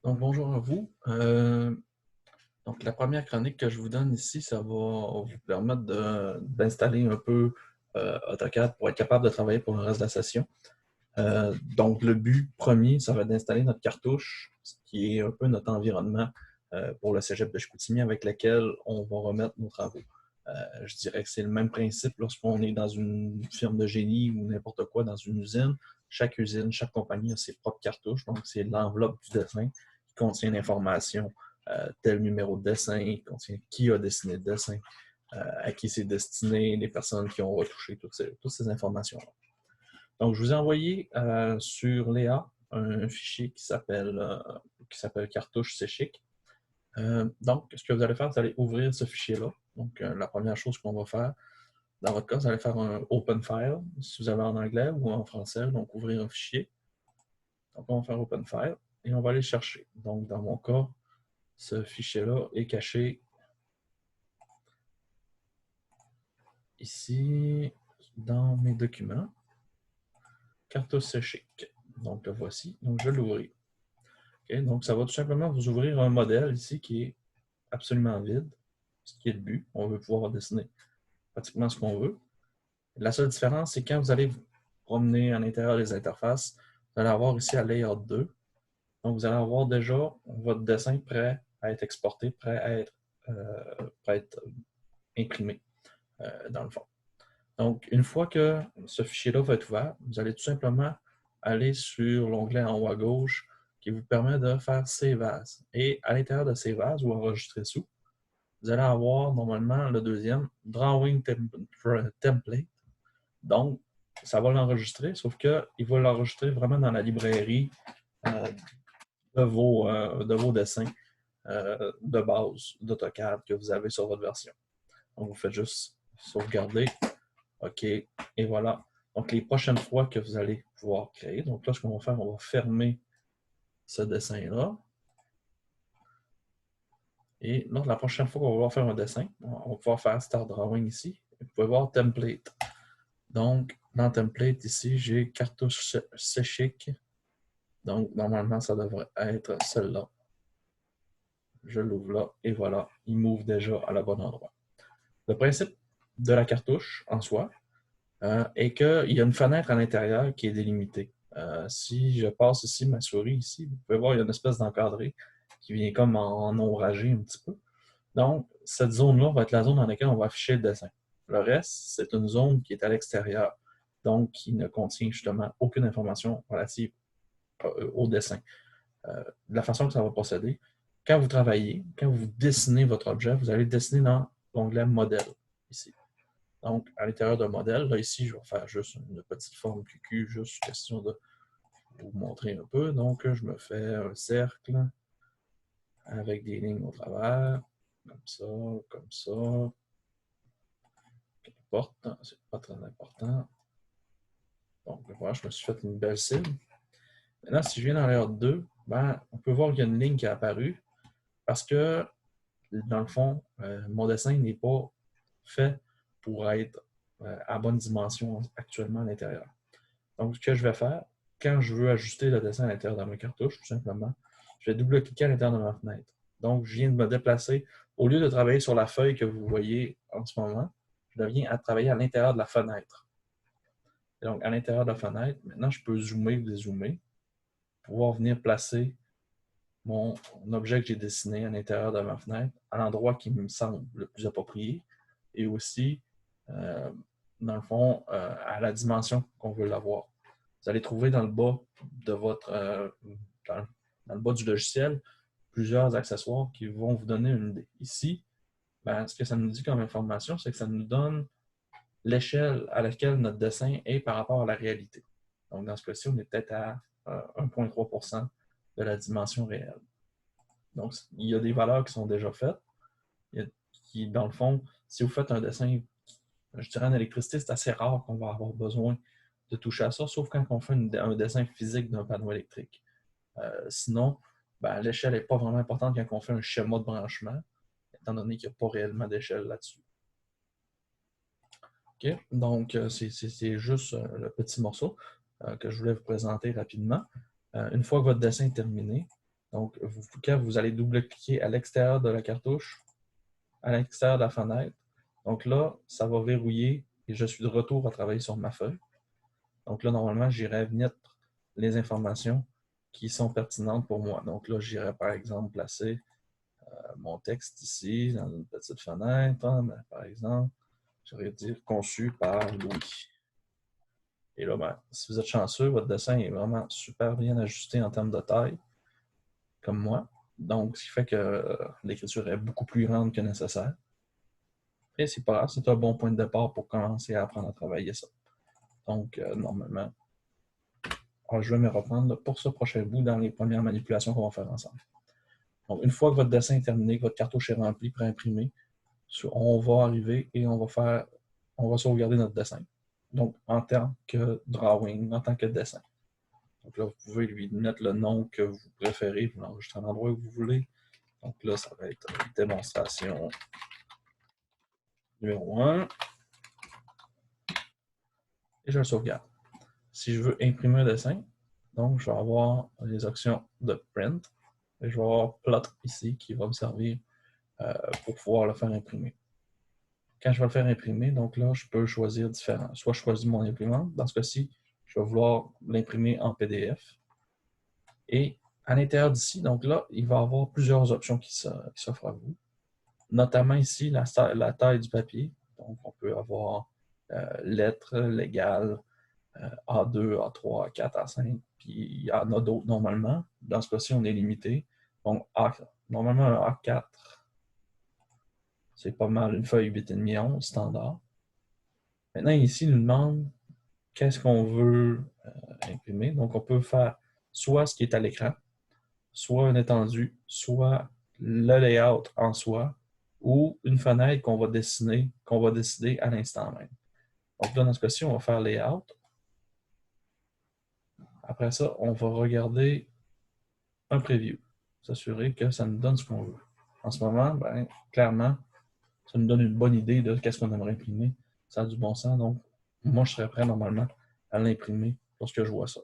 Donc, bonjour à vous. Donc, la première chronique que je vous donne ici, ça va vous permettre d'installer un peu AutoCAD pour être capable de travailler pour le reste de la session. Donc, le but premier, ça va être d'installer notre cartouche, ce qui est un peu notre environnement pour le cégep de Chicoutimi avec lequel on va remettre nos travaux. Je dirais que c'est le même principe lorsqu'on est dans une firme de génie ou n'importe quoi dans une usine. Chaque usine, chaque compagnie a ses propres cartouches. Donc, c'est l'enveloppe du dessin qui contient l'information, tel numéro de dessin, qui contient qui a dessiné le dessin, à qui c'est destiné, les personnes qui ont retouché toutes ces informations-là. Donc, je vous ai envoyé sur Léa un fichier qui s'appelle cartouche Séchic. Donc, ce que vous allez faire, vous allez ouvrir ce fichier-là. Donc, la première chose qu'on va faire, dans votre cas, vous allez faire un Open File, si vous avez en anglais ou en français, donc ouvrir un fichier. Donc, on va faire Open File et on va aller le chercher. Donc, dans mon cas, ce fichier-là est caché ici dans mes documents. Cartouche Séchic. Donc, le voici. Donc, je vais l'ouvrir. Okay? Donc, ça va tout simplement vous ouvrir un modèle ici qui est absolument vide, ce qui est le but. On veut pouvoir dessiner pratiquement ce qu'on veut. La seule différence, c'est quand vous allez vous promener à l'intérieur des interfaces, vous allez avoir ici à Layout 2. Donc, vous allez avoir déjà votre dessin prêt à être exporté, prêt à être imprimé dans le fond. Donc, une fois que ce fichier-là va être ouvert, vous allez tout simplement aller sur l'onglet en haut à gauche qui vous permet de faire Save As. Et à l'intérieur de Save As ou Enregistrer sous, vous allez avoir normalement le deuxième, Drawing Template. Donc, ça va l'enregistrer, sauf qu'il va l'enregistrer vraiment dans la librairie euh, de vos dessins de base d'AutoCAD que vous avez sur votre version. Donc, vous faites juste sauvegarder. OK, et voilà. Donc, les prochaines fois que vous allez pouvoir créer, donc là, ce qu'on va faire, on va fermer ce dessin-là. Et lors de la prochaine fois qu'on va pouvoir faire un dessin, on va pouvoir faire Start Drawing ici. Vous pouvez voir Template. Donc, dans Template, ici, j'ai cartouche Séchic. Donc, normalement, ça devrait être celle-là. Je l'ouvre là, et voilà, il m'ouvre déjà à la bonne endroit. Le principe de la cartouche, en soi, est qu'il y a une fenêtre à l'intérieur qui est délimitée. Si je passe ici ma souris, ici, vous pouvez voir, il y a une espèce d'encadré qui vient comme en ombragé un petit peu. Donc, cette zone-là va être la zone dans laquelle on va afficher le dessin. Le reste, c'est une zone qui est à l'extérieur, donc qui ne contient justement aucune information relative au dessin. De la façon que ça va procéder, quand vous travaillez, quand vous dessinez votre objet, vous allez le dessiner dans l'onglet Modèle, ici. Donc, à l'intérieur d'un modèle, là, ici, je vais faire juste une petite forme QQ, juste question de vous montrer un peu. Donc, je me fais un cercle avec des lignes au travers, comme ça, qu'importe, c'est pas très important. Donc, voilà, je me suis fait une belle cible. Maintenant, si je viens dans layer 2, ben, on peut voir qu'il y a une ligne qui est apparue parce que, dans le fond, mon dessin n'est pas fait pour être à bonne dimension actuellement à l'intérieur. Donc, ce que je vais faire, quand je veux ajuster le dessin à l'intérieur de ma cartouche, tout simplement, je vais double-cliquer à l'intérieur de ma fenêtre. Donc, je viens de me déplacer. Au lieu de travailler sur la feuille que vous voyez en ce moment, je viens à travailler à l'intérieur de la fenêtre. Et donc, à l'intérieur de la fenêtre, maintenant, je peux zoomer ou dézoomer, pouvoir venir placer mon objet que j'ai dessiné à l'intérieur de ma fenêtre à l'endroit qui me semble le plus approprié et aussi, euh, dans le fond, à la dimension qu'on veut l'avoir. Vous allez trouver dans le bas de votre dans, dans le bas du logiciel plusieurs accessoires qui vont vous donner une idée. Ici, ben, ce que ça nous dit comme information, c'est que ça nous donne l'échelle à laquelle notre dessin est par rapport à la réalité. Donc, dans ce cas-ci, on est peut-être à 1,3% de la dimension réelle. Donc, il y a des valeurs qui sont déjà faites, qui, dans le fond, si vous faites un dessin, je dirais en électricité, c'est assez rare qu'on va avoir besoin de toucher à ça, sauf quand on fait un dessin physique d'un panneau électrique. Sinon, ben, l'échelle n'est pas vraiment importante quand on fait un schéma de branchement, étant donné qu'il n'y a pas réellement d'échelle là-dessus. Okay? Donc, c'est juste le petit morceau que je voulais vous présenter rapidement. Une fois que votre dessin est terminé, Donc, quand vous allez double-cliquer à l'extérieur de la cartouche, à l'extérieur de la fenêtre, donc là, ça va verrouiller et je suis de retour à travailler sur ma feuille. Donc là, normalement, j'irai mettre les informations qui sont pertinentes pour moi. Donc là, j'irai par exemple placer mon texte ici, dans une petite fenêtre. Par exemple, j'aurais dire conçu par Louis. Et là, ben, si vous êtes chanceux, votre dessin est vraiment super bien ajusté en termes de taille, comme moi. Donc, ce qui fait que l'écriture est beaucoup plus grande que nécessaire. Et c'est pas grave, c'est un bon point de départ pour commencer à apprendre à travailler ça. Donc, normalement, je vais me reprendre pour ce prochain bout dans les premières manipulations qu'on va faire ensemble. Donc, une fois que votre dessin est terminé, que votre cartouche est remplie, pré-imprimée, on va arriver et on va sauvegarder notre dessin. Donc, en tant que drawing, en tant que dessin. Donc là, vous pouvez lui mettre le nom que vous préférez, vous l'enregistrez à l'endroit où vous voulez. Donc là, ça va être démonstration numéro 1. Et je le sauvegarde. Si je veux imprimer un dessin, donc je vais avoir les options de print. Et je vais avoir plot ici qui va me servir pour pouvoir le faire imprimer. Quand je vais le faire imprimer, donc là, je peux choisir différents. Soit je choisis mon imprimante. Dans ce cas-ci, je vais vouloir l'imprimer en PDF. Et à l'intérieur d'ici, donc là, il va y avoir plusieurs options qui s'offrent à vous. Notamment ici, la taille du papier. Donc, on peut avoir lettres légales, A2, A3, A4, A5, puis il y en a d'autres normalement. Dans ce cas-ci, on est limité. Donc, normalement, un A4, c'est pas mal une feuille 8,5 11 standard. Maintenant, ici, il nous demande qu'est-ce qu'on veut imprimer. Donc, on peut faire soit ce qui est à l'écran, soit un étendu, soit le layout en soi, ou une fenêtre qu'on va dessiner, qu'on va décider à l'instant même. Donc là, dans ce cas-ci, on va faire layout. Après ça, on va regarder un preview. S'assurer que ça nous donne ce qu'on veut. En ce moment, ben, clairement, ça nous donne une bonne idée de qu'est-ce qu'on aimerait imprimer. Ça a du bon sens, donc moi, je serais prêt normalement à l'imprimer lorsque je vois ça.